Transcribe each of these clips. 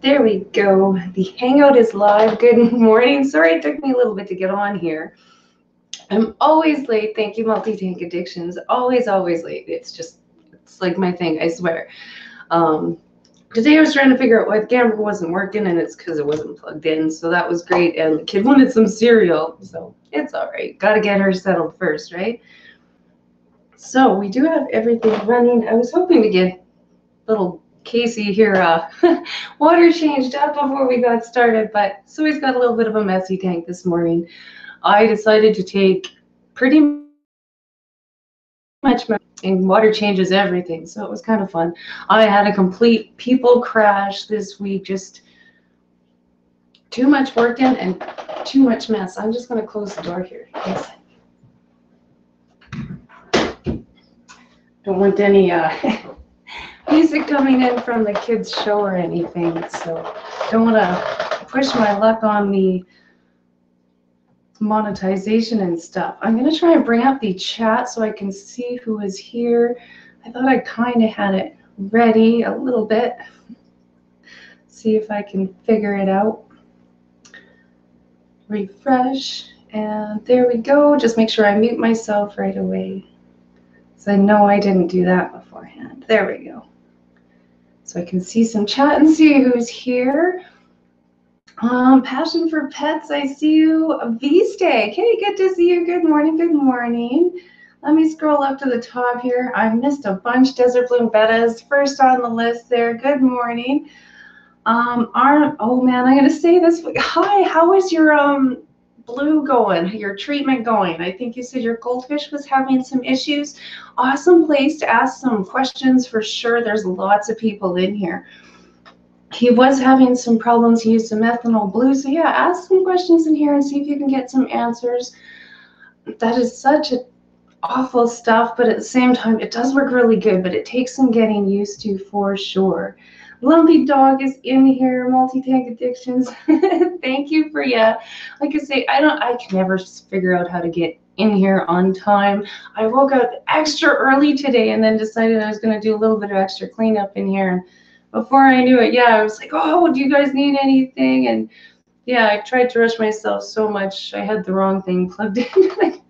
There we go. The Hangout is live. Good morning. Sorry it took me a little bit to get on here. I'm always late. Thank you, Multi-Tank Addictions. Always, always late. It's like my thing, I swear. Today I was trying to figure out why the camera wasn't working, and it's because it wasn't plugged in. So that was great. And the kid wanted some cereal, so it's all right. Got to get her settled first, right? So we do have everything running. I was hoping to get little Casey here water changed up before we got started, but Zoe's got a little bit of a messy tank this morning. I decided to take pretty much, and water changes everything, so it was kind of fun. I had a complete people crash this week, just too much working and too much mess. I'm just going to close the door here. Yes. Don't want any music coming in from the kids' show or anything, so don't want to push my luck on the monetization and stuff. I'm going to try and bring up the chat so I can see who is here. I thought I kind of had it ready a little bit. See if I can figure it out. Refresh, and there we go. Just make sure I mute myself right away, so I know I didn't do that beforehand. There we go. So I can see some chat and see who's here. Passion for Pets, I see you. V-Steak, hey, good to see you. Good morning, good morning. Let me scroll up to the top here. I missed a bunch. Desert Bloom Bettas, first on the list there. Good morning. Oh man, I'm gonna say this. Hi, how is your blue going? Your treatment going? I think you said your goldfish was having some issues. Awesome place to ask some questions for sure. There's lots of people in here. He was having some problems. He used some methanol blue. So yeah, ask some questions in here and see if you can get some answers. That is such awful stuff, but at the same time, it does work really good, but it takes some getting used to for sure. Lumpy Dog is in here, Multi-Tank Addictions. Thank you for, yeah. Like I say, I can never figure out how to get in here on time. I woke up extra early today and then decided I was going to do a little bit of extra cleanup in here. Before I knew it, yeah, I was like, oh, do you guys need anything? And yeah, I tried to rush myself so much. I had the wrong thing plugged in.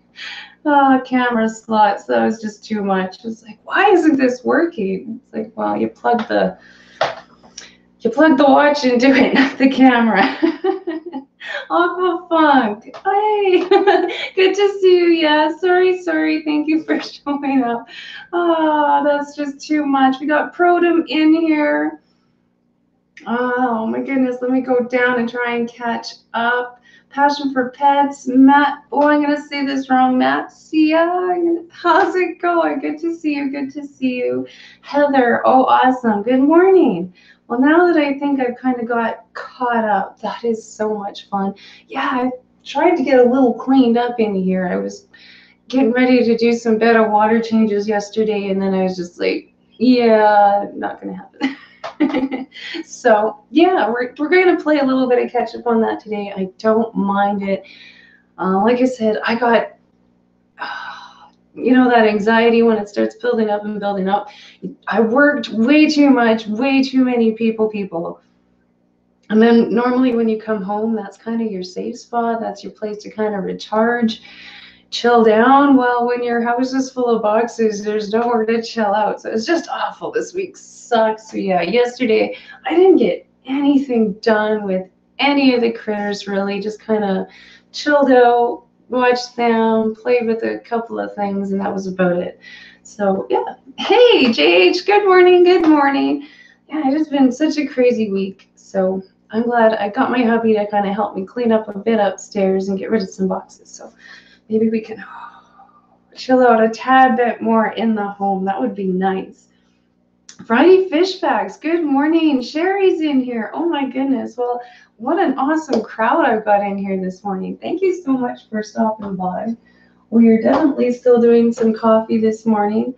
Camera slot, so that was just too much. It was like, why isn't this working? It's like, well, you plug the watch into it, not the camera. Aqua Funk, hey, good to see you. Yeah, sorry. Thank you for showing up. Oh, that's just too much. We got Protum in here. Oh my goodness, let me go down and try and catch up. Passion for Pets, Matt. Oh, I'm gonna say this wrong, Matt. How's it going? Good to see you. Good to see you, Heather. Oh, awesome. Good morning. Well, now that I think I've kind of got caught up, that is so much fun. Yeah, I tried to get a little cleaned up in here. I was getting ready to do some bed of water changes yesterday, and then I was just like, yeah, not gonna happen. So yeah, we're going to play a little bit of catch up on that today. I don't mind it. Like I said, I got that anxiety when it starts building up and building up. I worked way too much, way too many people. And then normally when you come home, that's kind of your safe spot. That's your place to kind of recharge, chill down. Well, when your house is full of boxes, there's nowhere to chill out. So it's just awful. This week sucks. So yeah, yesterday I didn't get anything done with any of the critters really. Just kind of chilled out, watched them, played with a couple of things, and that was about it. So yeah. Hey, JH, good morning. Good morning. Yeah, it has been such a crazy week. So I'm glad I got my hubby to kind of help me clean up a bit upstairs and get rid of some boxes. So maybe we can chill out a tad bit more in the home. That would be nice. Friday Fish Facts, good morning. Sherry's in here. Oh my goodness. Well, what an awesome crowd I've got in here this morning. Thank you so much for stopping by. We are definitely still doing some coffee this morning.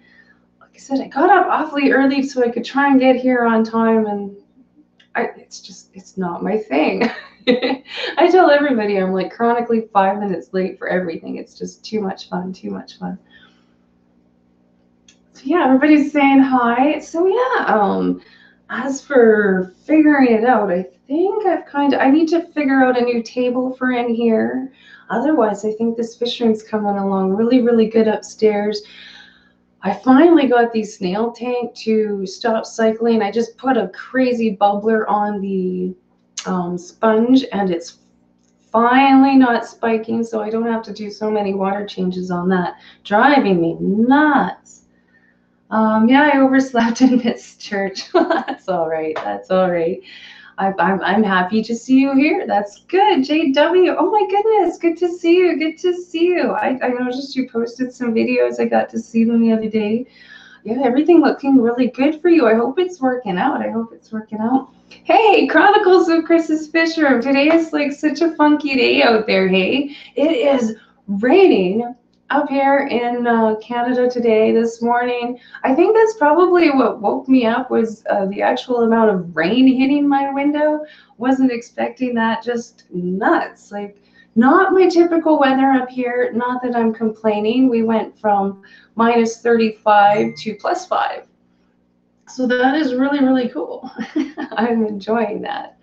Like I said, I got up awfully early so I could try and get here on time, and it's not my thing. I tell everybody I'm like chronically 5 minutes late for everything. It's just too much fun. So yeah, everybody's saying hi. So yeah, As for figuring it out, I think I need to figure out a new table for in here. Otherwise, I think this fish room's coming along really, really good upstairs. I finally got the snail tank to stop cycling. I just put a crazy bubbler on the sponge, and it's finally not spiking, so I don't have to do so many water changes on that. Driving me nuts. Yeah, I overslept and missed church. That's all right. That's all right. I'm happy to see you here. That's good. JW. Oh my goodness. Good to see you. Good to see you. I noticed you posted some videos. I got to see them the other day. Yeah, everything looking really good for you. I hope it's working out. I hope it's working out. Hey, Chronicles of Chris's Fish Room. Today is like such a funky day out there, hey? It is raining up here in Canada today, this morning. I think that's probably what woke me up was the actual amount of rain hitting my window. Wasn't expecting that, just nuts. Like, not my typical weather up here. Not that I'm complaining. We went from minus 35 to plus 5. So that is really, really cool. I'm enjoying that.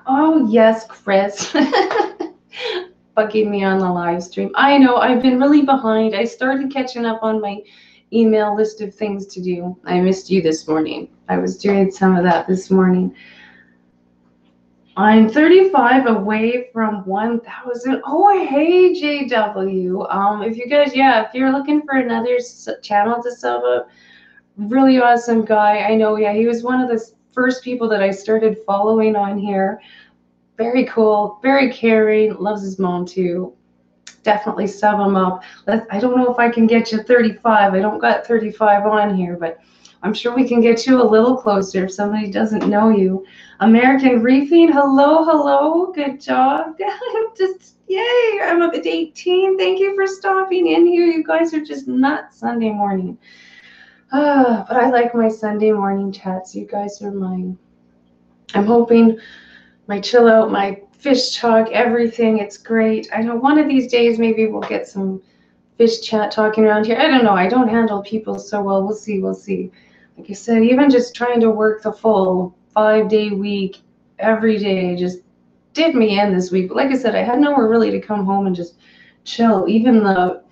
Oh, yes, Chris. Bugging me on the live stream. I know, I've been really behind. I started catching up on my email list of things to do. I missed you this morning. I was doing some of that this morning. I'm 35 away from 1,000. Oh, hey, JW. If you guys, yeah, if you're looking for another channel to sub up, really awesome guy. I know, yeah, he was one of the first people that I started following on here. Very cool, very caring, loves his mom too. Definitely sub him up. I don't know if I can get you 35. I don't got 35 on here, but I'm sure we can get you a little closer if somebody doesn't know you. American Reefing, hello, hello, good job. Just, yay, I'm up at 18. Thank you for stopping in here. You guys are just nuts Sunday morning. But I like my Sunday morning chats. You guys are mine. I'm hoping my chill out, my fish talk, everything, it's great. I know one of these days maybe we'll get some fish chat talking around here. I don't know. I don't handle people so well. We'll see. We'll see. Like I said, even just trying to work the full 5-day week every day just did me in this week. But like I said, I had nowhere really to come home and just chill. Even the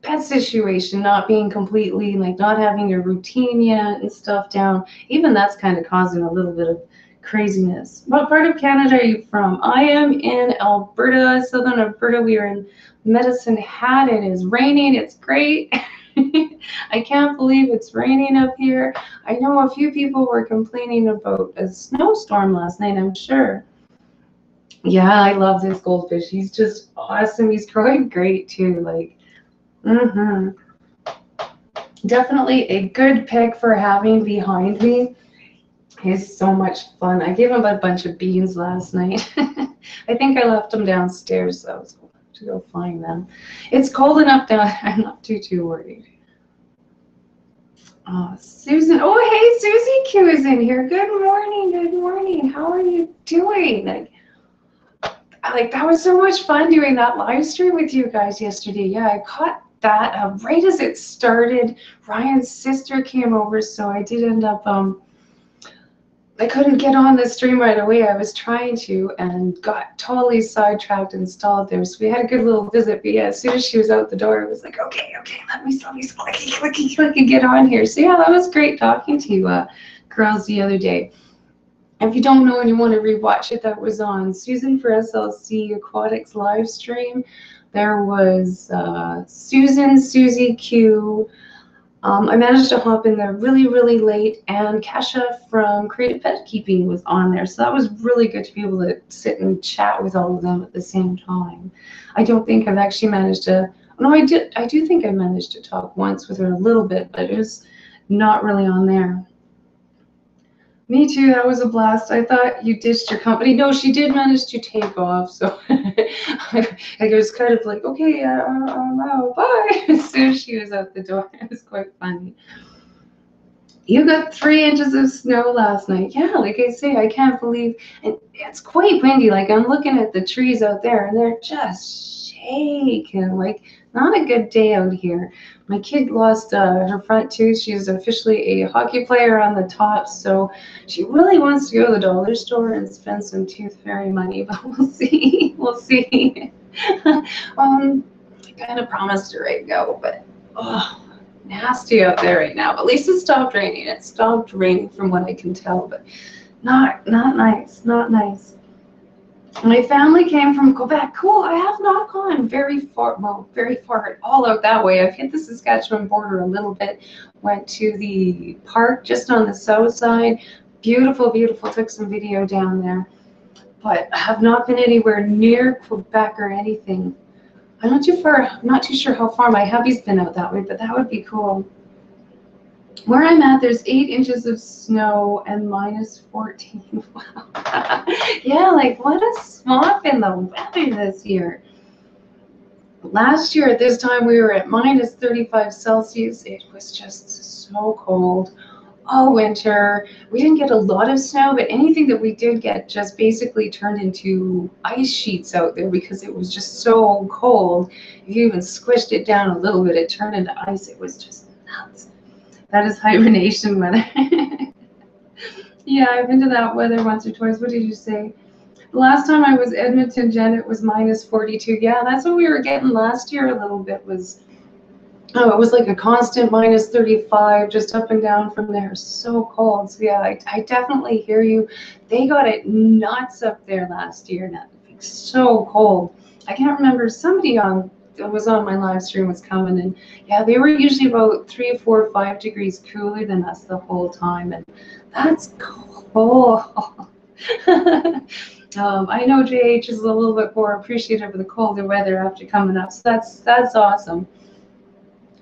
pet situation not being completely, like not having your routine yet and stuff down, even that's kind of causing a little bit of craziness. What part of Canada are you from? I am in Alberta, southern Alberta. We are in Medicine Hat. It is raining. It's great. I can't believe it's raining up here. I know a few people were complaining about a snowstorm last night, I'm sure. Yeah, I love this goldfish. He's just awesome. He's growing great too. Like, definitely a good pick for having behind me. He's so much fun. I gave him a bunch of beans last night. I think I left them downstairs, so I was going to go find them. It's cold enough down. I'm not too worried. Susan. Oh, hey, Susie Q is in here. Good morning. Good morning. How are you doing? Like that was so much fun doing that live stream with you guys yesterday. Yeah, I caught that right as it started. Ryan's sister came over, so I did end up I couldn't get on the stream right away. I was trying to and got totally sidetracked and stalled there. So we had a good little visit. But yeah, as soon as she was out the door, it was like, okay, let me clicky, get on here. So yeah, that was great talking to you girls the other day. If you don't know and you want to rewatch it, that was on Susan for SLC Aquatics live stream. There was Susan, Susie Q. I managed to hop in there really, really late, and Kesha from Creative Pet Keeping was on there. So that was really good to be able to sit and chat with all of them at the same time. I don't think I've actually managed to, no, I do think I managed to talk once with her a little bit, but it was not really on there. Me too, that was a blast. I thought you ditched your company. No, she did manage to take off, so I was kind of like, okay, wow, bye, as soon as she was out the door. It was quite funny. You got 3 inches of snow last night. Yeah, like I say, I can't believe, and it's quite windy. Like I'm looking at the trees out there, and they're just ache and like not a good day out here. My kid lost her front tooth. She's officially a hockey player on the top, so she really wants to go to the dollar store and spend some tooth fairy money, but we'll see. We'll see. I kind of promised her I'd go, but oh, nasty out there right now. But at least it stopped raining. It stopped raining from what I can tell, but not nice, not nice. My family came from Quebec. Cool. I have not gone very far, well, very far all out that way. I've hit the Saskatchewan border a little bit. Went to the park just on the south side. Beautiful, beautiful. Took some video down there. But I have not been anywhere near Quebec or anything. I'm not too far, I'm not too sure how far my hubby's been out that way, but that would be cool. Where I'm at, there's 8 inches of snow and minus 14. Wow. Yeah, like what a swap in the weather this year. Last year at this time, we were at minus 35 Celsius. It was just so cold all winter. We didn't get a lot of snow, but anything that we did get just basically turned into ice sheets out there because it was just so cold. If you even squished it down a little bit, it turned into ice. It was just nuts. That is hibernation weather. Yeah, I've been to that weather once or twice. What did you say? The last time I was Edmonton, Jen, it was minus 42. Yeah, that's what we were getting last year a little bit was, oh, it was like a constant minus 35, just up and down from there. So cold. So yeah, I definitely hear you. They got it nuts up there last year. That so cold. I can't remember, somebody was on my live stream was coming, and yeah, they were usually about 3, 4, 5 degrees cooler than us the whole time, and that's cold. I know JH is a little bit more appreciative of the colder weather after coming up, so that's awesome.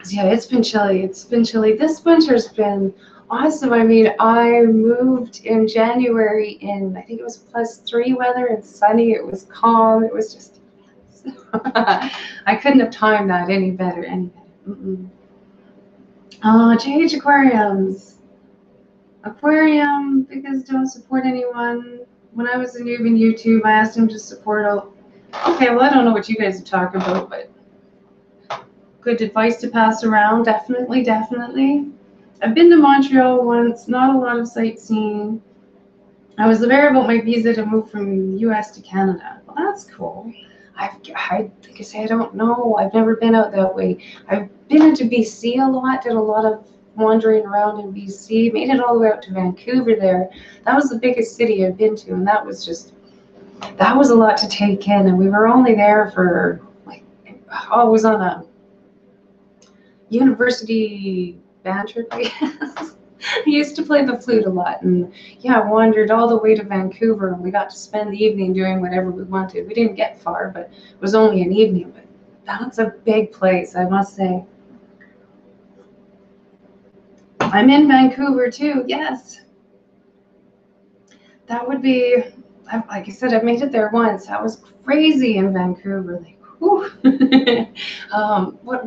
So yeah, it's been chilly. It's been chilly. This winter's been awesome. I mean, I moved in January in, I think it was +3 weather. It's sunny. It was calm. It was just I couldn't have timed that any better. JH Aquariums. Aquarium, because don't support anyone. When I was a noob in YouTube, I asked him to support okay, well, I don't know what you guys are talking about, but good advice to pass around. Definitely, definitely. I've been to Montreal once, not a lot of sightseeing. I was there about my visa to move from US to Canada. Well, that's cool. Like I say, I don't know. I've never been out that way. I've been into BC a lot, did a lot of wandering around in BC, made it all the way out to Vancouver there. That was the biggest city I've been to, and that was a lot to take in. And we were only there for, like, I was on a university band trip, I guess. I used to play the flute a lot, and yeah, wandered all the way to Vancouver, and we got to spend the evening doing whatever we wanted. We didn't get far, but it was only an evening, but that's a big place, I must say. I'm in Vancouver too, yes. That would be, like I said, I've made it there once. That was crazy in Vancouver. Like, whew.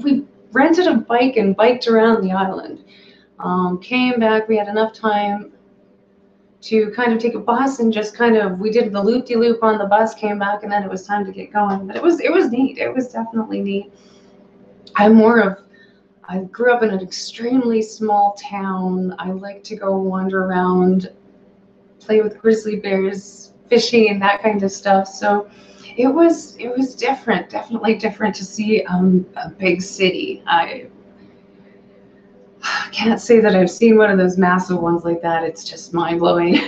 We rented a bike and biked around the island. Came back, we had enough time to kind of take a bus and just we did the loop-de-loop on the bus, came back, and then it was time to get going. But it was neat. It was definitely neat. I grew up in an extremely small town. I like to go wander around, play with grizzly bears, fishing, and that kind of stuff. So it was different, definitely different to see a big city. I can't say that I've seen one of those massive ones like that. It's just mind-blowing.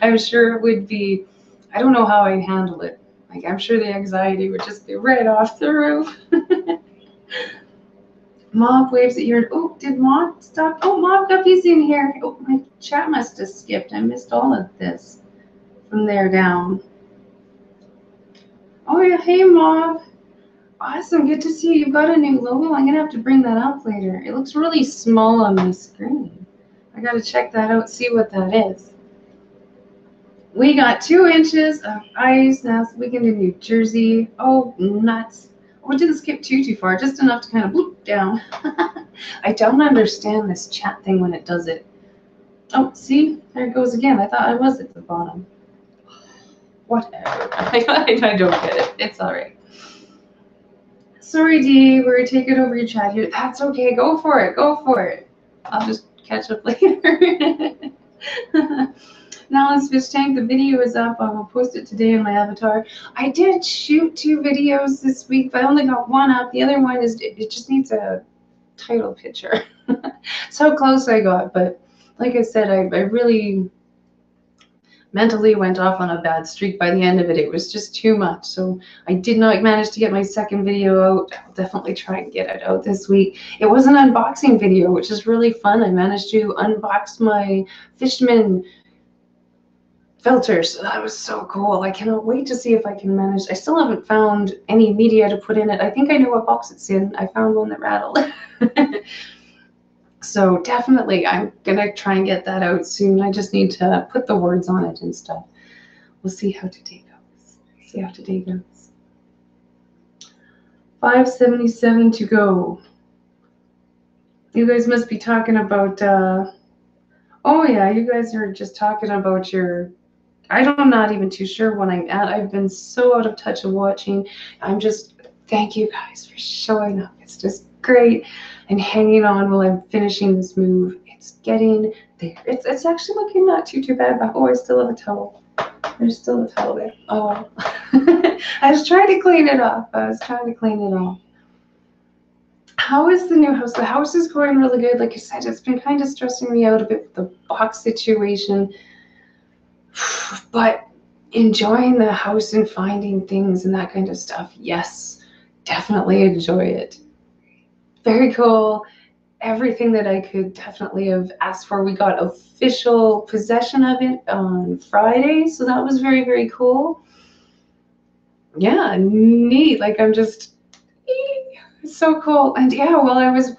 I'm sure it would be, I don't know how I'd handle it. Like, I'm sure the anxiety would just be right off the roof. Mob waves at your, oh, did Mob stop? Oh, Mob Guppy's in here. Oh, my chat must have skipped. I missed all of this from there down. Oh, yeah, hey, Mob. Awesome, good to see you. You've got a new logo. I'm gonna have to bring that up later. It looks really small on my screen. I gotta check that out, see what that is. We got 2 inches of ice last weekend in New Jersey. Oh, nuts. We didn't skip too far, just enough to kind of bloop down. I don't understand this chat thing when it does it. Oh, see, there it goes again. I thought I was at the bottom. Whatever. I don't get it. It's all right. Sorry, Dee, we're taking over your chat here. That's okay. Go for it. Go for it. I'll just catch up later. Now let's fish tank. The video is up. I will post it today on my avatar. I did shoot 2 videos this week, but I only got one up. The other one is, it just needs a title picture. That's how close I got. But like I said, I really mentally went off on a bad streak by the end of it. It was just too much. So I did not manage to get my second video out. I'll definitely try and get it out this week. It was an unboxing video, which is really fun. I managed to unbox my Fishman filters. That was so cool. I cannot wait to see if I can manage. I still haven't found any media to put in it. I think I know what box it's in. I found one that rattled. So definitely I'm gonna try and get that out soon. I just need to put the words on it and stuff. We'll see how today goes. See how today goes. 577 to go. You guys must be talking about oh yeah, you guys are just talking about your, I'm not even too sure when I'm at. I've been so out of touch of watching. I'm just, thank you guys for showing up. It's just great. And hanging on while I'm finishing this move. It's getting there. It's actually looking not too bad, but oh, I still have a towel. There's still a towel there. Oh, I was trying to clean it off. How is the new house? The house is going really good. Like I said, it's been kind of stressing me out a bit with the box situation, but enjoying the house and finding things and that kind of stuff. Yes, definitely enjoy it. Very cool. Everything that I could definitely have asked for. We got official possession of it on Friday, so that was very, very cool. Yeah, neat. Like I'm just so cool. And yeah, well, I was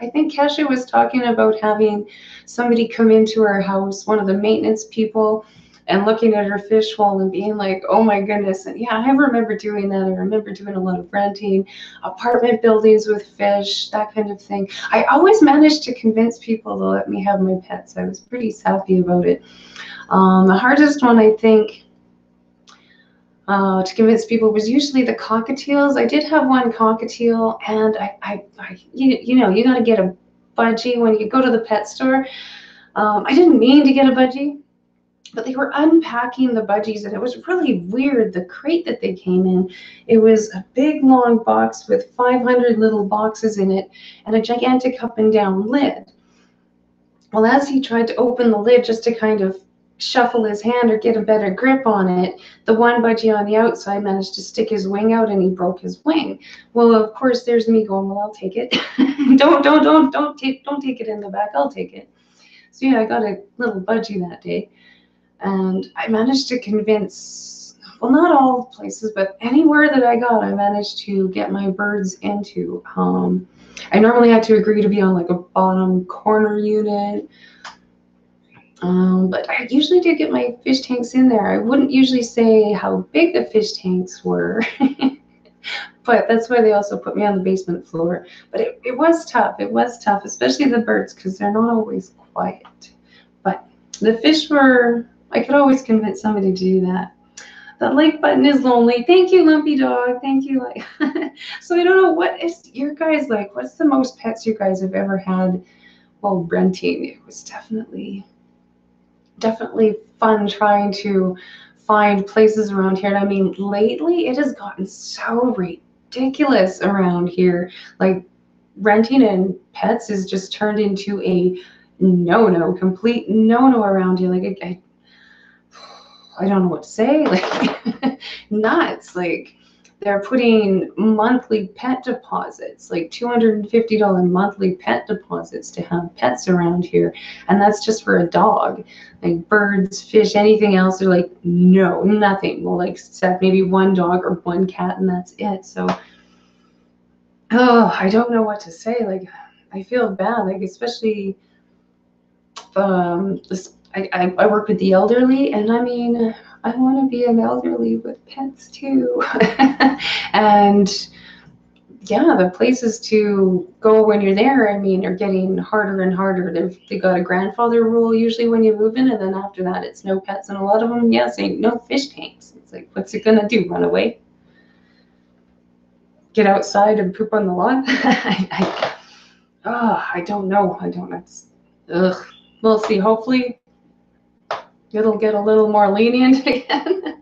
I think Kesha was talking about having somebody come into our house, one of the maintenance people, and looking at her fish hole and being like, oh my goodness. And yeah, I remember doing that. I remember doing a lot of renting, apartment buildings with fish, that kind of thing. I always managed to convince people to let me have my pets. I was pretty sappy about it. The hardest one, I think, to convince people was usually the cockatiels. I did have one cockatiel, and you know, you got to get a budgie when you go to the pet store. I didn't mean to get a budgie, but they were unpacking the budgies, and it was really weird. The crate that they came in, it was a big long box with 500 little boxes in it and a gigantic up and down lid. Well, as he tried to open the lid just to kind of shuffle his hand or get a better grip on it, the one budgie on the outside managed to stick his wing out and he broke his wing. Well, of course, there's me going, well, I'll take it. don't take it in the back. I'll take it. So yeah, I got a little budgie that day. And I managed to convince, well, not all places, but anywhere that I got, I managed to get my birds into. I normally had to agree to be on like a bottom corner unit, but I usually did get my fish tanks in there. I wouldn't usually say how big the fish tanks were, but that's why they also put me on the basement floor. But it was tough. It was tough, especially the birds, because they're not always quiet. But the fish were, I could always convince somebody to do that. The like button is lonely. Thank you, Lumpy Dog. Thank you. Like, so I don't know, what is your guys like? What's the most pets you guys have ever had while renting? It was definitely fun trying to find places around here. And I mean, lately it has gotten so ridiculous around here. Like renting and pets is just turned into a no-no, complete no-no around here. Like I don't know what to say. Like nuts. Like they're putting monthly pet deposits, like $250 monthly pet deposits to have pets around here, and that's just for a dog. Like birds, fish, anything else, they're like, no, nothing. We'll like accept maybe one dog or one cat, and that's it. So, oh, I don't know what to say. Like, I feel bad. Like, especially this. I work with the elderly, and I mean, I want to be an elderly with pets too. And yeah, the places to go when you're there, I mean, are getting harder and harder. They got a grandfather rule usually when you move in, and then after that, it's no pets. And a lot of them, yes, ain't no fish tanks. It's like, what's it gonna do? Run away? get outside and poop on the lawn. I don't know. Ugh. We'll see. Hopefully it'll get a little more lenient again.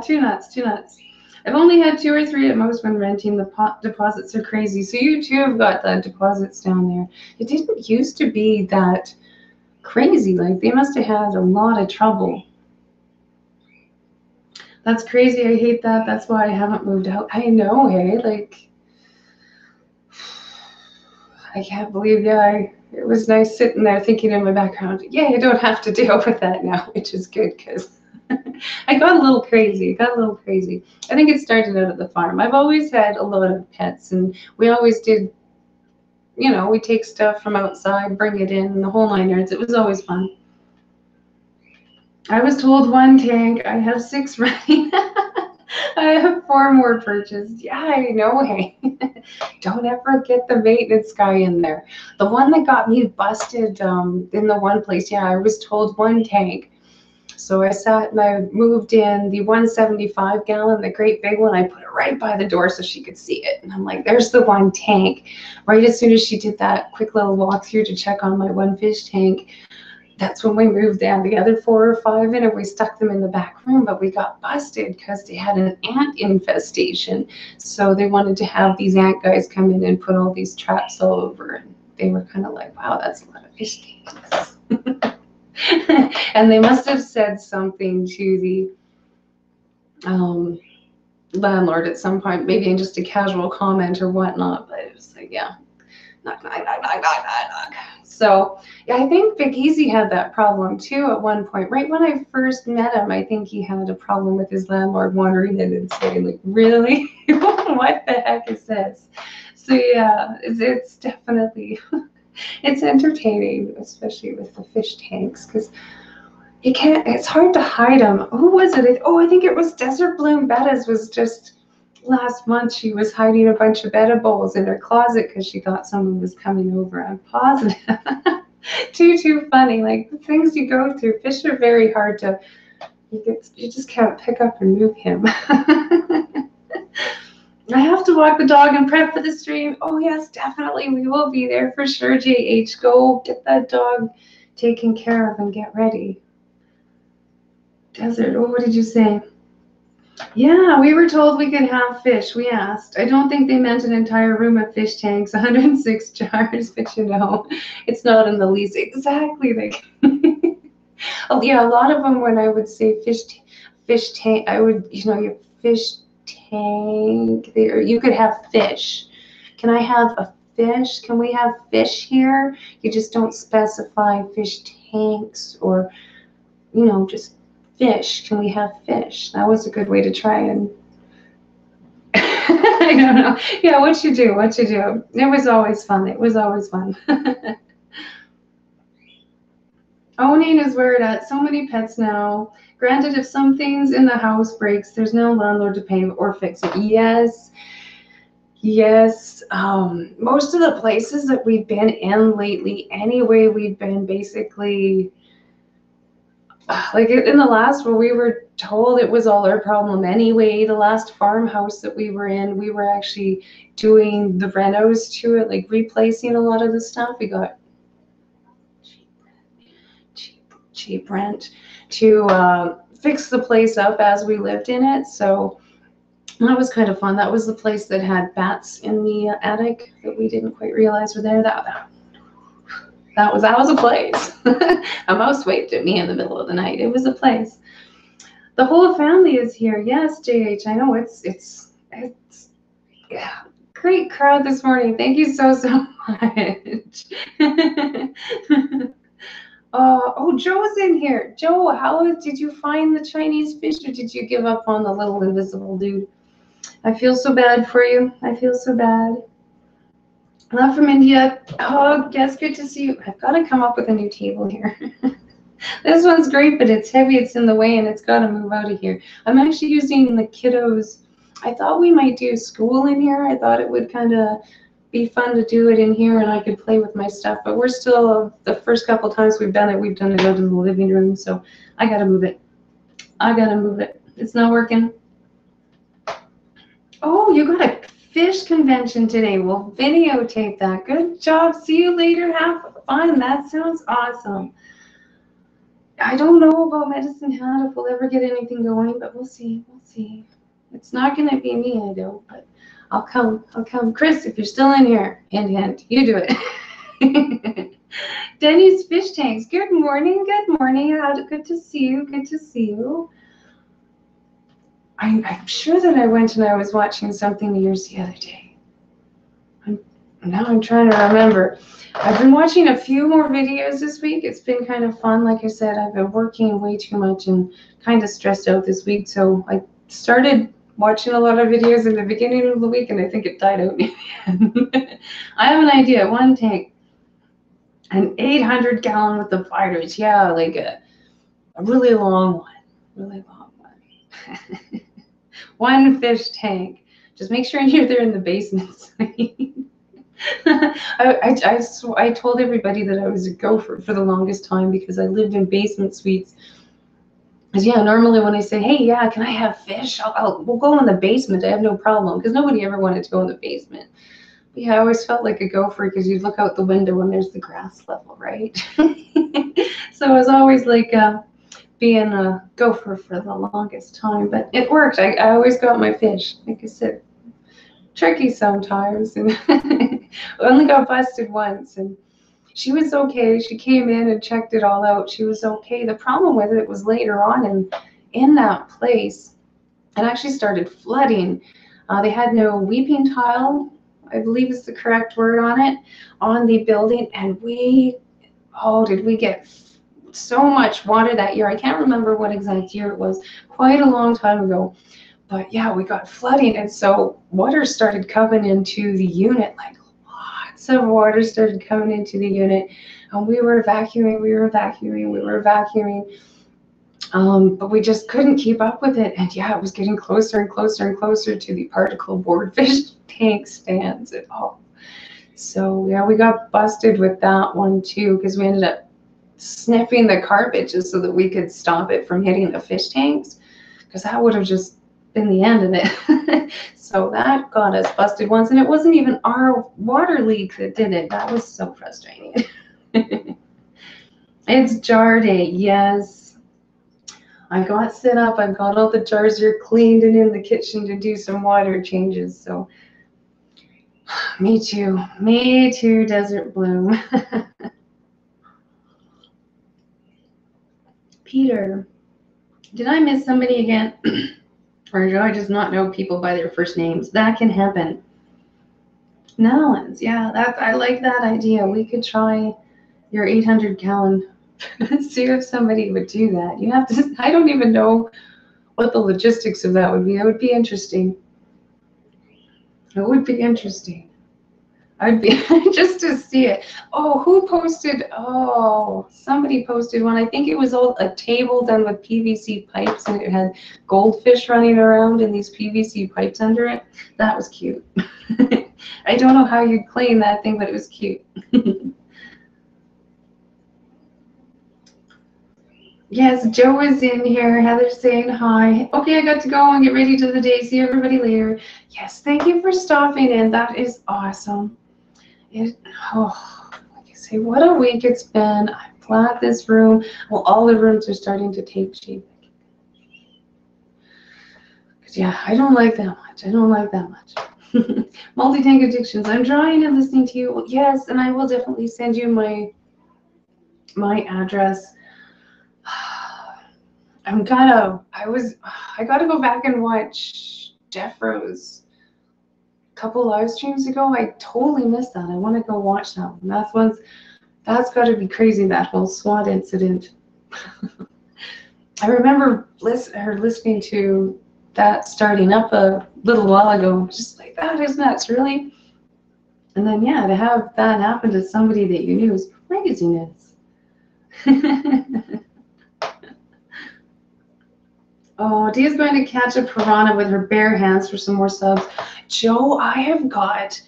Too nuts, too nuts. I've only had 2 or 3 at most when renting. The deposits are crazy. So you too have got the deposits down there. It didn't used to be that crazy. Like, they must have had a lot of trouble. That's crazy. I hate that. That's why I haven't moved out. I know, hey? Like, I can't believe, it was nice sitting there thinking in my background, I don't have to deal with that now, which is good because I got a little crazy. I think it started out at the farm. I've always had a lot of pets, and we always did, we take stuff from outside, bring it in, the whole 9 yards. It was always fun. I was told 1 tank. I have 6 running. I have 4 more purchased. Yeah, I know, hey. Don't ever get the maintenance guy in there. The one that got me busted in the one place, I was told 1 tank. So I sat and I moved in the 175 gallon, the great big one. I put it right by the door so she could see it. And I'm like, there's the 1 tank. Right as soon as she did that quick little walk through to check on my 1 fish tank, that's when we moved down the other 4 or 5 in, and we stuck them in the back room. But we got busted because they had an ant infestation. So they wanted to have these ant guys come in and put all these traps all over. And they were kind of like, wow, that's a lot of fish tanks. And they must have said something to the landlord at some point, maybe in just a casual comment or whatnot. But it was like, knock, knock, knock, knock, knock, knock. So I think Big Easy had that problem too at one point. Right when I first met him, I think he had a problem with his landlord wandering in and saying, like, really? What the heck is this? So it's definitely, it's entertaining, especially with the fish tanks, because it's hard to hide them. Who was it? I think it was Desert Bloom Bettas. Was just last month. She was hiding a bunch of betta bowls in her closet because she thought someone was coming over. I'm positive. Too funny. Like, the things you go through. Fish are very hard to, you just can't pick up and move him. I have to walk the dog and prep for the stream. Oh yes, definitely. We will be there for sure, JH. Go get that dog taken care of and get ready. Desert, what did you say? Yeah, we were told we could have fish. We asked. I don't think they meant an entire room of fish tanks, 106 jars, but it's not in the lease. Exactly. Like, a lot of them, when I would say fish tank, I would, your fish tank, you could have fish. Can I have a fish? Can we have fish here? You just don't specify fish tanks or, just fish. Can we have fish? That was a good way to try and I don't know. Yeah, what you do. It was always fun. Owning is where it's at. So many pets now. Granted, if some things in the house breaks, there's no landlord to pay or fix it. Yes. Most of the places that we've been in lately, anyway, we've been basically, like in the last one, we were told it was all our problem anyway. The last farmhouse that we were in, we were actually doing the renos to it, like replacing a lot of the stuff. We got cheap rent to fix the place up as we lived in it. So that was kind of fun. That was the place that had bats in the attic that we didn't quite realize were there. That was a place. A mouse waved at me in the middle of the night. It was a place. The whole family is here. Yes, JH. I know it's great crowd this morning. Thank you so much. Joe's in here. Joe, how did you find the Chinese fish, or did you give up on the little invisible dude? I feel so bad for you. I feel so bad. Love from India. Oh, yes, good to see you. I've got to come up with a new table here. This one's great, but it's heavy. It's in the way, and it's got to move out of here. I'm actually using the kiddos. I thought we might do school in here. I thought it would kind of be fun to do it in here, and I could play with my stuff. But we're still, the first couple times we've done it out in the living room. So I got to move it. It's not working. Oh, you got a fish convention today. We'll videotape that. Good job. See you later. Have fun. That sounds awesome. I don't know about Medicine Hat if we'll ever get anything going, but we'll see. We'll see. It's not going to be me, I know, but I'll come. I'll come. Chris, if you're still in here, hint, hint, you do it. Denny's Fish Tanks. Good morning. Good morning. Good to see you. Good to see you. I'm sure that I went and I was watching something of yours the other day. Now I'm trying to remember. I've been watching a few more videos this week. It's been kind of fun. Like I said, I've been working way too much and kind of stressed out this week. So I started watching a lot of videos in the beginning of the week, and I think it died out in the end. I have an idea. One tank, an 800-gallon with the fighters. Yeah, like a really long one. Really long one. One fish tank. Just make sure you're there in the basement. I told everybody that I was a gopher for the longest time because I lived in basement suites. Because yeah, normally when I say, hey, yeah, can I have fish? We'll go in the basement. I have no problem, because nobody ever wanted to go in the basement. But yeah, I always felt like a gopher because you look out the window and there's the grass level, right? So I was always like being a gopher for the longest time, but it worked. I always got my fish. Like I said, tricky sometimes, and I only got busted once, and she was okay. She came in and checked it all out. She was okay. The problem with it was later on in that place, it actually started flooding. They had no weeping tile, I believe is the correct word on it, on the building, and did we get so much water that year. I can't remember what exact year it was, quite a long time ago. But yeah, we got flooding, and so water started coming into the unit, like lots of water started coming into the unit, and we were vacuuming, but we just couldn't keep up with it, and yeah, it was getting closer and closer and closer to the particle board fish tank stands at all. So yeah, we got busted with that one too, because we ended up sniffing the carpet just so that we could stop it from hitting the fish tanks, because that would have just been the end of it. So that got us busted once, and it wasn't even our water leak that did it. That was so frustrating. It's jar day, yes. I got set up. I've got all the jars here cleaned and in the kitchen to do some water changes. So me too, Desert Bloom. Peter, did I miss somebody again? Or do I just not know people by their first names? That can happen. Nellens, yeah, I like that idea. We could try your 800-gallon. See if somebody would do that. You have to. I don't even know what the logistics of that would be. That would be interesting. It would be interesting. I'd be just to see it. Oh, who posted? Oh, somebody posted one. I think it was a table done with PVC pipes, and it had goldfish running around in these PVC pipes under it. That was cute. I don't know how you'd clean that thing, but it was cute. Yes, Joe is in here. Heather's saying hi. Okay, I got to go and get ready to the day. See everybody later. Yes, thank you for stopping in. That is awesome. Like I say, what a week it's been. I'm glad this room, well, all the rooms are starting to take shape. Because yeah, I don't like that much. Multi-tank addictions. I'm drawing and listening to you. Well, yes, and I will definitely send you my address. I gotta go back and watch Jeff Rose couple live streams ago. I totally missed that. I want to go watch that one. That's got to be crazy, that whole SWAT incident. I remember listening to that starting up a little while ago. Just like, that is nuts, really? And then, yeah, to have that happen to somebody that you knew is craziness. Oh, Dia's going to catch a piranha with her bare hands for some more subs. Joe, I have got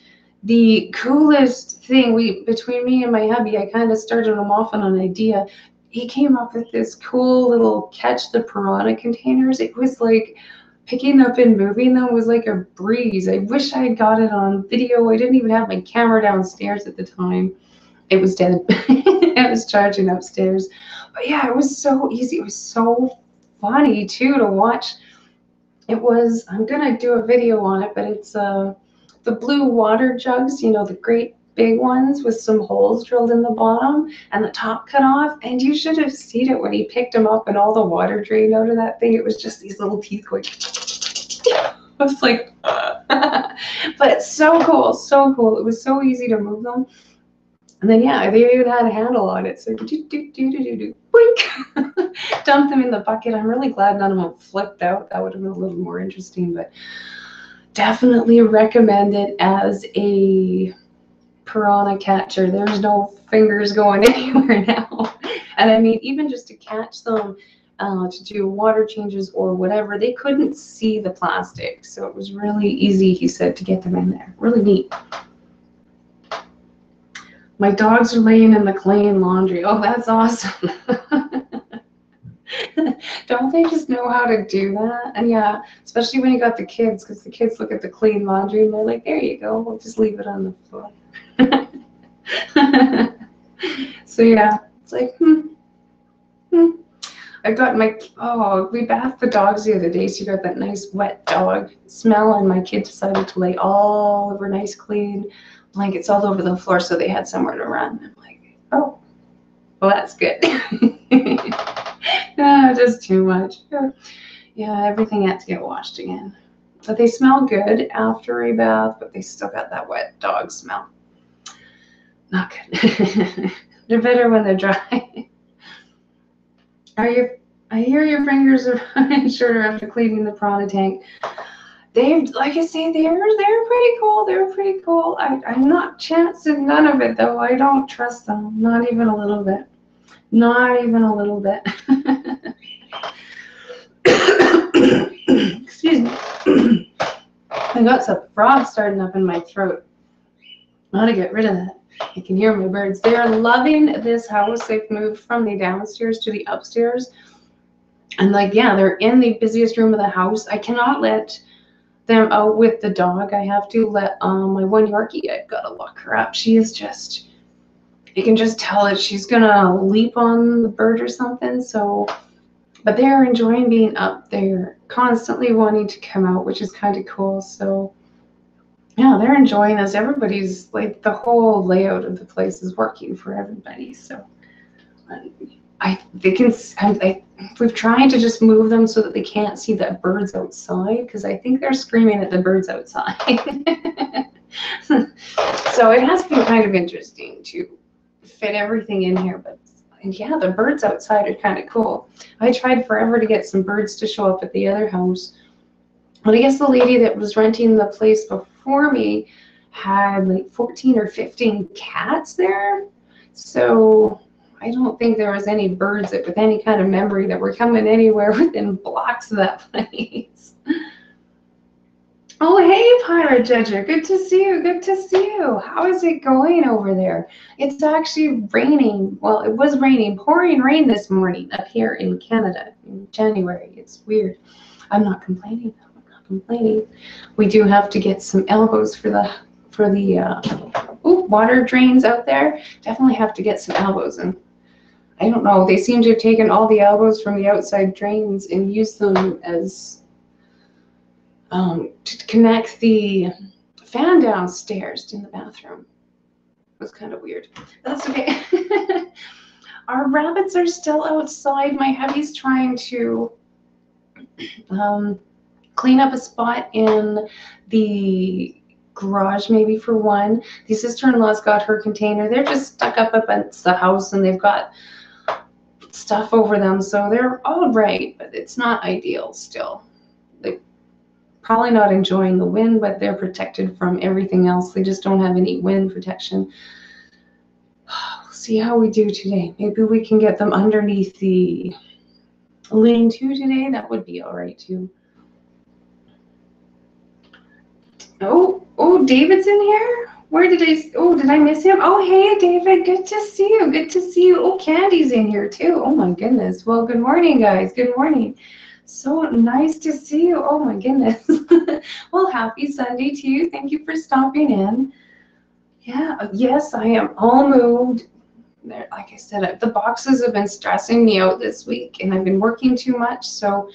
the coolest thing. Between me and my hubby, I kind of started him off on an idea. He came up with this cool little catch the piranha containers. It was like picking up and moving them was like a breeze. I wish I had got it on video. I didn't even have my camera downstairs at the time. It was dead. I was charging upstairs. But yeah, it was so easy. It was so funny too to watch. It was, I'm gonna do a video on it, but it's the blue water jugs, you know, the great big ones with some holes drilled in the bottom and the top cut off. And you should have seen it when he picked them up and all the water drained out of that thing. It was just these little teeth going. I was like, but it's so cool, so cool. It was so easy to move them. And then, yeah, they even had a handle on it. So, boink, dump them in the bucket. I'm really glad none of them flipped out. That would have been a little more interesting, but definitely recommend it as a piranha catcher. There's no fingers going anywhere now. And I mean, even just to catch them, to do water changes or whatever, they couldn't see the plastic. So it was really easy, he said, to get them in there. Really neat. My dogs are laying in the clean laundry. Oh, that's awesome. Don't they just know how to do that? And yeah, especially when you got the kids, because the kids look at the clean laundry and they're like, there you go, we'll just leave it on the floor. So yeah, it's like, I got my, we bathed the dogs the other day, so you got that nice wet dog smell, and my kid decided to lay all over nice clean blankets all over the floor so they had somewhere to run. I'm like, oh, well, that's good. No, just too much. Yeah, everything had to get washed again. But they smell good after a bath, but they still got that wet dog smell. Not good. They're better when they're dry. I hear your fingers are shorter after cleaning the piranha tank. Like I say, they're pretty cool. They're pretty cool. I'm not chancing none of it though. I don't trust them. Not even a little bit. Not even a little bit. Excuse me. I got some frogs starting up in my throat. I want to get rid of that. I can hear my birds. They are loving this house. They've moved from the downstairs to the upstairs. And like, yeah, they're in the busiest room of the house. I cannot let them out with the dog. I have to let my one Yorkie, I've got to lock her up. She is just, you can just tell that she's gonna leap on the bird or something. So, but they're enjoying being up there, constantly wanting to come out, which is kind of cool. So yeah, they're enjoying this. Everybody's like, the whole layout of the place is working for everybody. So we've tried to just move them so that they can't see the birds outside, because I think they're screaming at the birds outside. So it has been kind of interesting to fit everything in here, but yeah, the birds outside are kind of cool. I tried forever to get some birds to show up at the other house, but I guess the lady that was renting the place before me had like 14 or 15 cats there. So I don't think there was any birds that with any kind of memory that were coming anywhere within blocks of that place. Oh, hey, Pirate Judger. Good to see you. Good to see you. How is it going over there? It's actually raining. Well, it was raining, pouring rain this morning up here in Canada in January. It's weird. I'm not complaining. I'm not complaining. We do have to get some elbows for the water drains out there. Definitely have to get some elbows, and I don't know, they seem to have taken all the elbows from the outside drains and used them as to connect the fan downstairs in the bathroom. It was kind of weird. That's okay. Our rabbits are still outside. My hubby's trying to clean up a spot in the garage, maybe for one. The sister-in-law's got her container. They're just stuck up against the house, and they've got stuff over them, so they're all right, but it's not ideal still. They're probably not enjoying the wind, but they're protected from everything else. They just don't have any wind protection. We'll see how we do today. Maybe we can get them underneath the lean-to today. That would be all right too. Oh, David's in here? Where did I miss him? Oh, hey, David, good to see you. Good to see you. Oh, Candy's in here too. Oh my goodness. Well, good morning, guys. Good morning. So nice to see you. Oh my goodness. Well, happy Sunday to you. Thank you for stopping in. Yeah, yes, I am all moved. There, like I said, the boxes have been stressing me out this week, and I've been working too much. So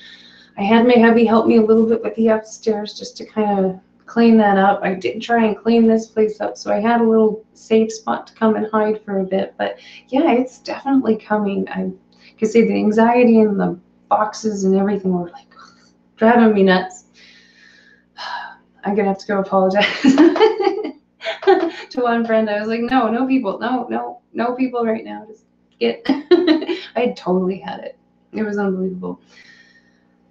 I had my hubby help me a little bit with the upstairs just to kind of clean that up. I did try and clean this place up, so I had a little safe spot to come and hide for a bit. But yeah, it's definitely coming. I could say the anxiety and the boxes and everything were like driving me nuts. I'm gonna have to go apologize to one friend. I was like, no people, no people right now. Just get. I totally had it. It was unbelievable.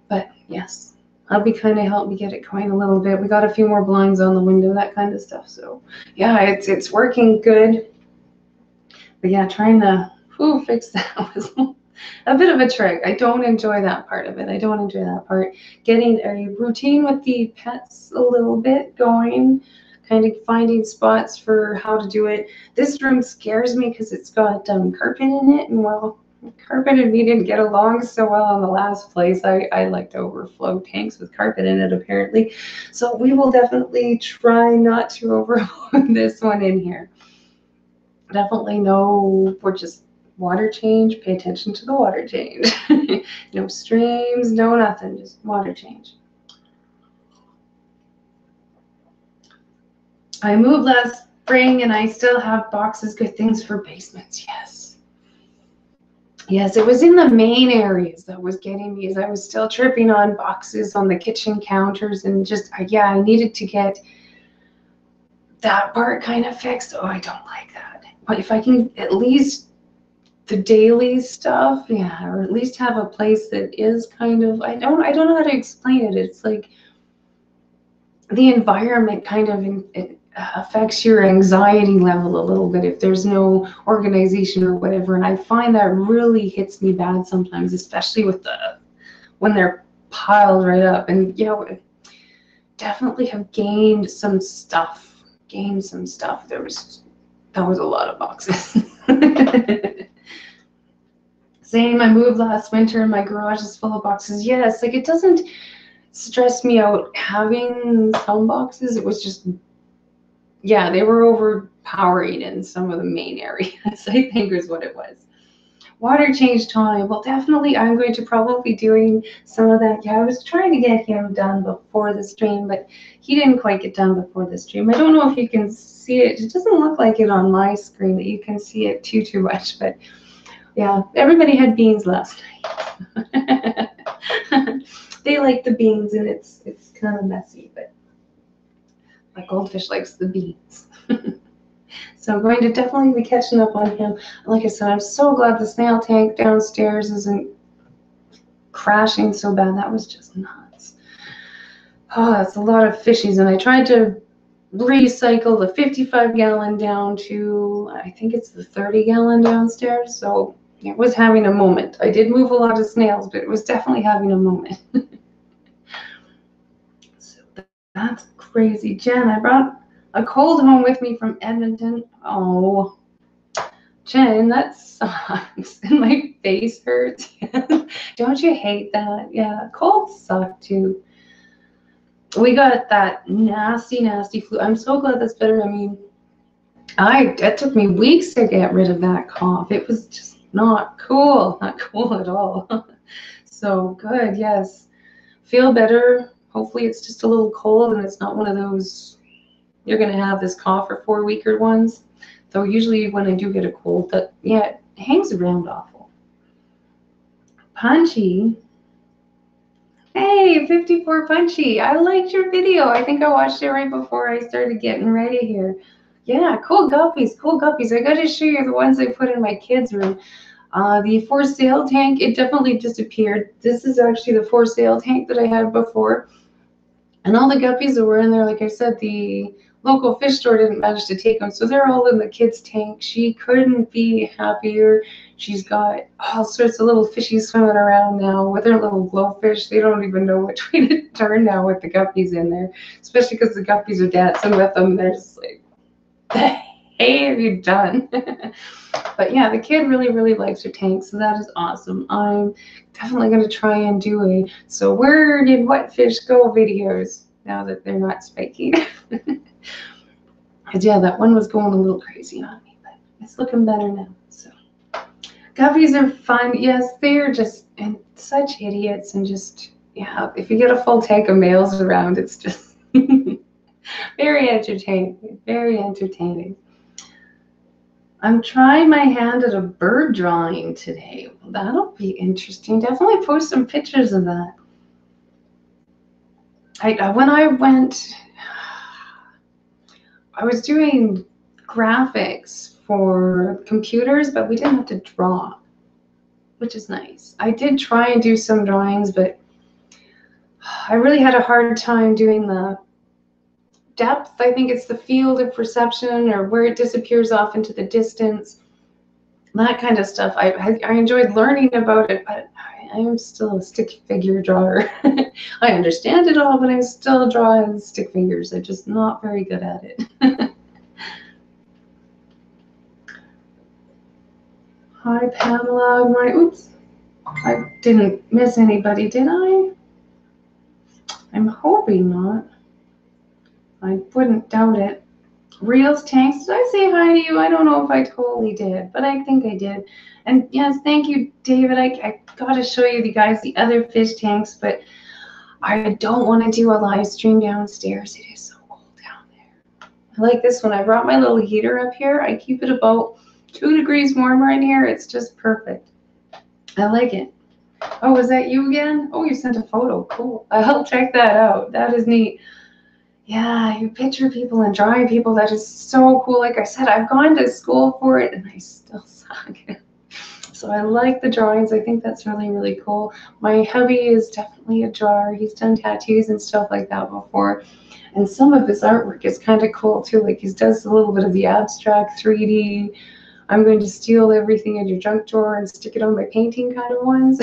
But yes, hubby kind of helped me get it going a little bit. We got a few more blinds on the window, that kind of stuff. So yeah, it's working good. But yeah, trying to fix that was a bit of a trick. I don't enjoy that part of it. I don't enjoy that part. Getting a routine with the pets a little bit going, kind of finding spots for how to do it. This room scares me because it's got carpet in it, and well, carpet and me didn't get along so well in the last place. I like to overflow tanks with carpet in it apparently. So we will definitely try not to overflow this one in here. Definitely no, we're just water change, pay attention to the water change. No streams, no nothing, just water change. I moved last spring and I still have boxes, good things for basements, yes. Yes, it was in the main areas that was getting me, as I was still tripping on boxes on the kitchen counters, and just, yeah, I needed to get that part kind of fixed. Oh, I don't like that. But if I can at least the daily stuff, yeah, or at least have a place that is kind of, I don't know how to explain it. It's like the environment kind of it affects your anxiety level a little bit if there's no organization or whatever. And I find that really hits me bad sometimes, especially with when they're piled right up. And definitely have gained some stuff. That was a lot of boxes. Same, I moved last winter and my garage is full of boxes. Yes, like it doesn't stress me out having some boxes. It was just, yeah, they were overpowering in some of the main areas, I think is what it was. Water change time. Well, definitely I'm going to probably be doing some of that. Yeah, I was trying to get him done before the stream, but he didn't quite get done before the stream. I don't know if you can see it. It doesn't look like it on my screen that you can see it too much, but yeah, everybody had beans last night. They like the beans, and it's kind of messy, but my goldfish likes the beans. So I'm going to definitely be catching up on him. Like I said, I'm so glad the snail tank downstairs isn't crashing so bad. That was just nuts. Oh, that's a lot of fishies, and I tried to recycle the 55-gallon down to, I think it's the 30-gallon downstairs, so it was having a moment. I did move a lot of snails, but it was definitely having a moment. So that's crazy. Jen, I brought a cold home with me from Edmonton. Oh, Jen, that sucks. And my face hurts. Don't you hate that? Yeah, colds suck too. We got that nasty flu. I'm so glad that's better. I mean, it took me weeks to get rid of that cough. It was just not cool at all. So good, yes. Feel better. Hopefully it's just a little cold and it's not one of those, you're going to have this cough for 4-weeker ones. Though usually when I do get a cold, yeah, it hangs around awful. Punchy. Hey, 54 Punchy. I liked your video. I think I watched it right before I started getting ready here. Yeah, cool guppies. I got to show you the ones I put in my kids' room. The for sale tank, it definitely disappeared. This is actually the for sale tank that I had before. And all the guppies that were in there, like I said, the local fish store didn't manage to take them. So they're all in the kids' tank. She couldn't be happier. She's got all sorts of little fishies swimming around now with her little glowfish. They don't even know which way to turn now with the guppies in there, especially because the guppies are dancing with them. They're just like, Hey, have you done? But yeah, the kid really, really likes her tank, so that is awesome. I'm definitely going to try and do a so where did what fish go videos now that they're not spiking. Because yeah, that one was going a little crazy on me, but it's looking better now. So guppies are fun. Yes, they're just and such idiots and just yeah. If you get a full tank of males around, it's just very entertaining. Very entertaining. I'm trying my hand at a bird drawing today. Well, that'll be interesting. Definitely post some pictures of that. When I went, I was doing graphics for computers, but we didn't have to draw, which is nice. I did try and do some drawings, but I really had a hard time doing the depth. I think it's the field of perception or where it disappears off into the distance. That kind of stuff. I enjoyed learning about it, but I am still a stick figure drawer. I understand it all, but I'm still drawing stick figures. I'm just not very good at it. Hi, Pamela. Good morning. Oops. I didn't miss anybody, did I? I'm hoping not. I wouldn't doubt it. Reels tanks, did I say hi to you? I don't know if I totally did, but I think I did. And yes, thank you, David. I got to show you guys the other fish tanks, but I don't want to do a live stream downstairs. It is so cold down there. I like this one. I brought my little heater up here. I keep it about 2 degrees warmer in here. It's just perfect. I like it. Oh, is that you again? Oh, you sent a photo. Cool. I'll check that out. That is neat. Yeah, you picture people and drawing people. That is so cool. Like I said, I've gone to school for it and I still suck. So I like the drawings. I think that's really, really cool. My hubby is definitely a drawer. He's done tattoos and stuff like that before. And some of his artwork is kind of cool too. Like he does a little bit of the abstract 3D. I'm going to steal everything in your junk drawer and stick it on my painting kind of ones.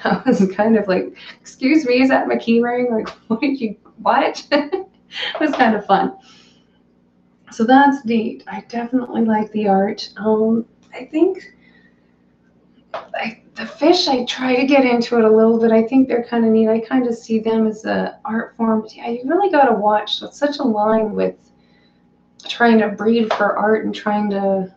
I was kind of like, excuse me, is that my key ring? Like, what? It was kind of fun. So that's neat. I definitely like the art. I think the fish, I try to get into it a little bit. I think they're kind of neat. I kind of see them as an art form. But yeah, you really got to watch. So it's such a line with trying to breed for art and trying to,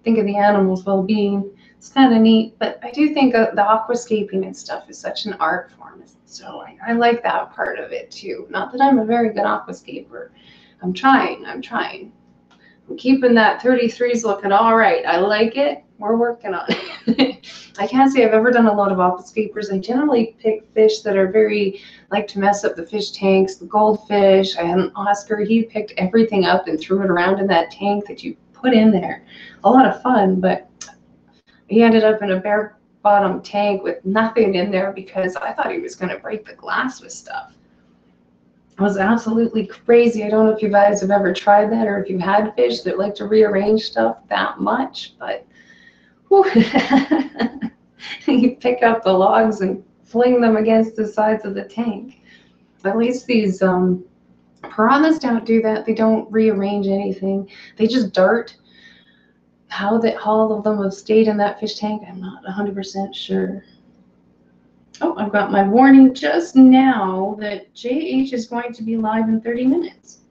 think of the animal's well-being. It's kind of neat, but I do think the aquascaping and stuff is such an art form. So I like that part of it too. Not that I'm a very good aquascaper. I'm trying. I'm keeping that 33s looking all right. I like it. We're working on it. I can't say I've ever done a lot of aquascapers. I generally pick fish that are very, like to mess up the fish tanks, the goldfish. I had an Oscar. He picked everything up and threw it around in that tank that you put in there. A lot of fun, but he ended up in a bare bottom tank with nothing in there because I thought he was going to break the glass with stuff. It was absolutely crazy. I don't know if you guys have ever tried that or if you've had fish that like to rearrange stuff that much, but you pick up the logs and fling them against the sides of the tank. At least these piranhas don't do that. They don't rearrange anything. They just dart. How all of them have stayed in that fish tank, I'm not 100% sure. Oh, I've got my warning just now that JH is going to be live in 30 minutes.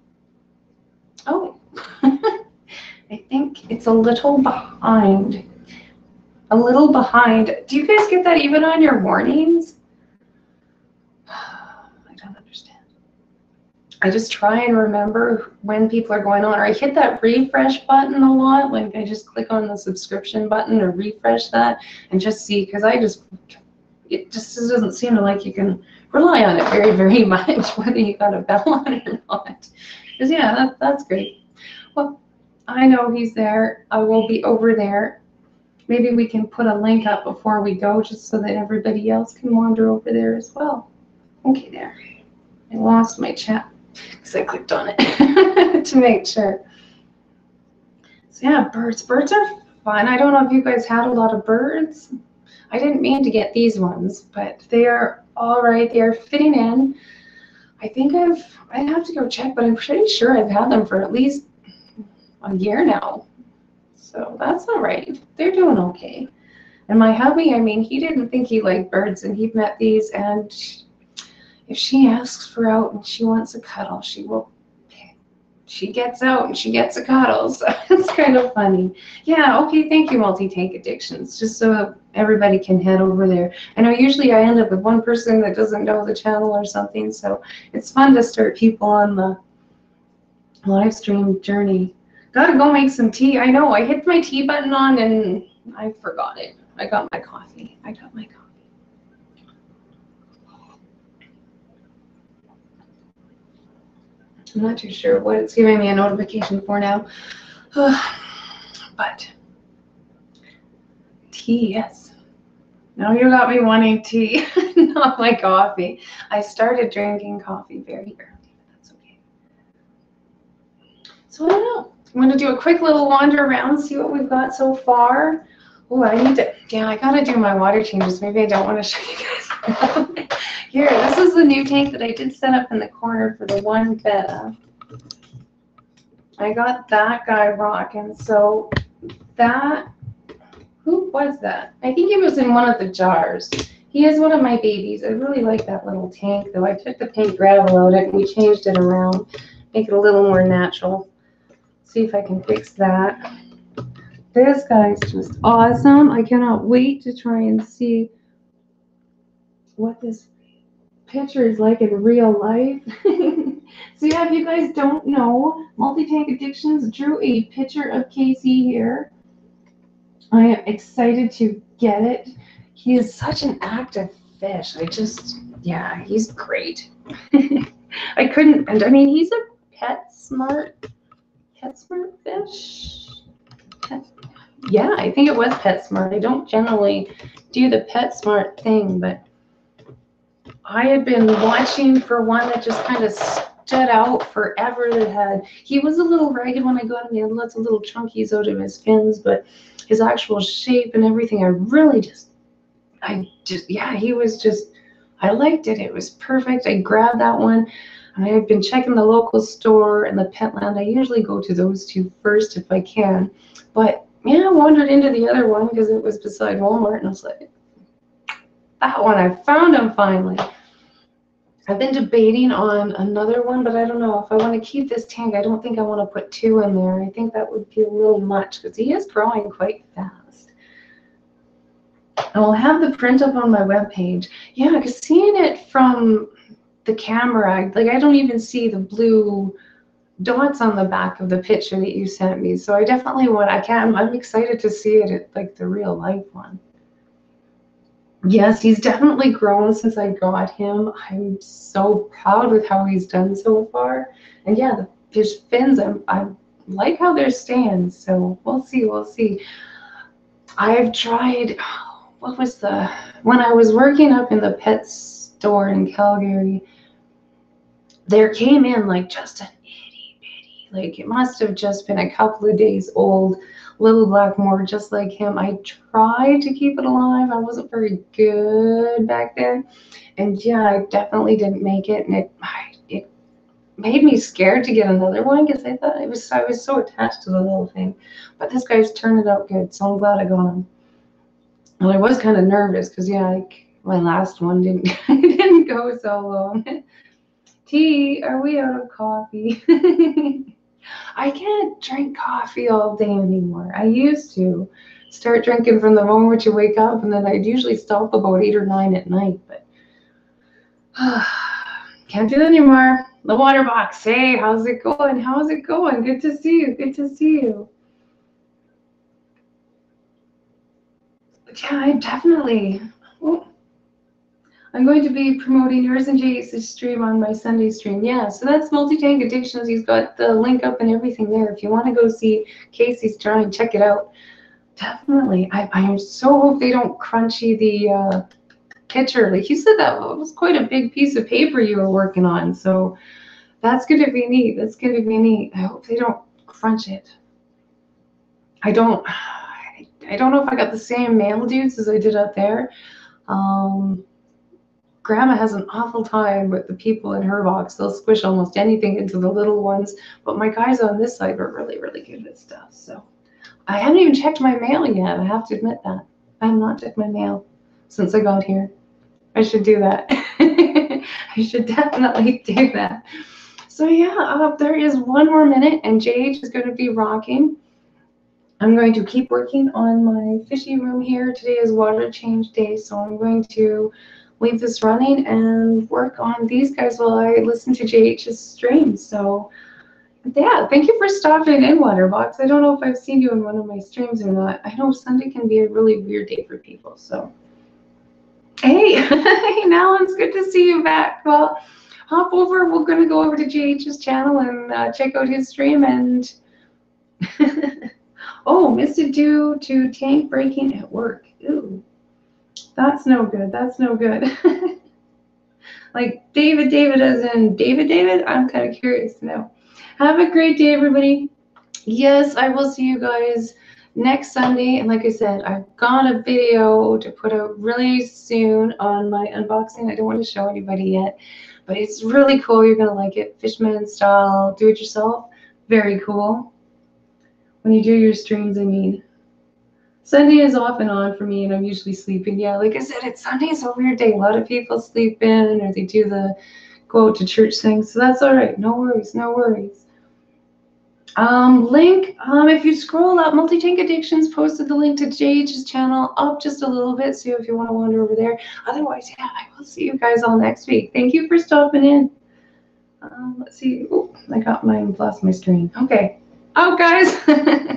Oh, I think it's a little behind. A little behind. Do you guys get that even on your warnings? I don't understand. I just try and remember when people are going on, or I hit that refresh button a lot. Like I just click on the subscription button or refresh that and just see, because it just doesn't seem like you can rely on it very, very much, whether you got a bell on it or not. Because yeah, that's great. Well, I know he's there. I will be over there. Maybe we can put a link up before we go just so that everybody else can wander over there as well. Okay, there. I lost my chat because I clicked on it to make sure. So yeah, birds. Birds are fun. I don't know if you guys had a lot of birds. I didn't mean to get these ones, but they are all right. They are fitting in. I think I'd have to go check, but I'm pretty sure I've had them for at least a year now. So that's all right. They're doing okay. And my hubby, I mean, he didn't think he liked birds, and he met these, and if she asks for out and she wants a cuddle, she gets out and she gets a cuddle. So it's kind of funny. Yeah, okay, thank you, Multi-Tank Addictions. Just so everybody can head over there. I know usually I end up with one person that doesn't know the channel or something, so it's fun to start people on the live stream journey. Gotta go make some tea. I know, I hit my tea button on and I forgot it. I got my coffee. I'm not too sure what it's giving me a notification for now. But tea, yes. Now you got me wanting tea, not my coffee. I started drinking coffee very early, but that's okay. So I don't know. I'm going to do a quick little wander around, see what we've got so far. Oh, I got to do my water changes. Maybe I don't want to show you guys. Here, this is the new tank that I did set up in the corner for the one betta. I got that guy rocking. So that, who was that? I think it was in one of the jars. He is one of my babies. I really like that little tank, though. I took the paint gravel out and we changed it around, make it a little more natural. See if I can fix that. This guy's just awesome. I cannot wait to try and see what this picture is like in real life. So yeah, if you guys don't know, Multi-Tank Addictions drew a picture of Casey here. I am excited to get it. He is such an active fish. Yeah, he's great. I mean, he's a PetSmart fish. Yeah, I think it was PetSmart. I don't generally do the PetSmart thing, but I had been watching for one that just kind of stood out forever. He was a little ragged when I got him. He had lots of little chunkies out of his fins, but his actual shape and everything, I liked it. It was perfect. I grabbed that one. I have been checking the local store and the Petland. I usually go to those two first if I can. But yeah, I wandered into the other one because it was beside Walmart, and I was like, that one, I found him finally. I've been debating on another one, but I don't know if I want to keep this tank. I don't think I want to put two in there. I think that would be a little much because he is growing quite fast. And I'll have the print up on my webpage. Yeah, because seeing it from the camera, like I don't even see the blue dots on the back of the picture that you sent me. So I definitely I'm excited to see it at like the real life one. Yes, he's definitely grown since I got him. I'm so proud with how he's done so far. And yeah, his fins, I like how they're staying. So we'll see. I've tried, when I was working up in the pet store in Calgary, there came in like just an itty bitty, like it must have just been a couple of days old, little Blackmore, just like him. I tried to keep it alive. I wasn't very good back then. And yeah, I definitely didn't make it. And it made me scared to get another one because I thought I was so attached to the little thing. But this guy's turned out good, so I'm glad I got him. And I was kind of nervous because yeah, like my last one didn't go so long. Tea, are we out of coffee? I can't drink coffee all day anymore. I used to start drinking from the moment you wake up, and then I'd usually stop about 8 or 9 at night, but can't do that anymore. The water box, hey, how's it going? Good to see you. Yeah, I definitely. I'm going to be promoting yours and Jace's stream on my Sunday stream. Yeah, so that's Multi-Tank Addictions. He's got the link up and everything there. If you want to go see Casey's drawing, check it out. Definitely. I so hope they don't crunchy the picture. Like you said, that was quite a big piece of paper you were working on. So that's going to be neat. I hope they don't crunch it. I don't know if I got the same mail dudes as I did out there. Grandma has an awful time with the people in her box. They'll squish almost anything into the little ones. But my guys on this side were really, really good at stuff. So I haven't even checked my mail yet. I have to admit that. I have not checked my mail since I got here. I should do that. I should definitely do that. So yeah, there is 1 more minute and JH is going to be rocking. I'm going to keep working on my fishy room here. Today is water change day, so I'm going to leave this running and work on these guys while I listen to JH's stream. So yeah, thank you for stopping in, Waterbox. I don't know if I've seen you in one of my streams or not. I know Sunday can be a really weird day for people, so. Hey, hey, Nell, it's good to see you back. Well, hop over. We're going to go over to JH's channel and check out his stream. And oh, missed it due to tank breaking at work. Ooh, that's no good. That's no good. Like David as in David? I'm kind of curious to know. Have a great day, everybody. Yes, I will see you guys next Sunday. And like I said, I've got a video to put out really soon on my unboxing. I don't want to show anybody yet, but it's really cool. You're going to like it. Fishman style, do it yourself. Very cool. When you do your streams, I mean. Sunday is off and on for me, and I'm usually sleeping. Yeah, like I said, it's Sunday's a weird day. A lot of people sleep in, or they do the go out to church thing. So that's all right. No worries, no worries. Link, if you scroll up, Multi-Tank Addictions posted the link to JH's channel up just a little bit, so if you want to wander over there. Otherwise, yeah, I will see you guys all next week. Thank you for stopping in. Let's see. Oh, I got mine, lost my screen. Okay. Oh, guys.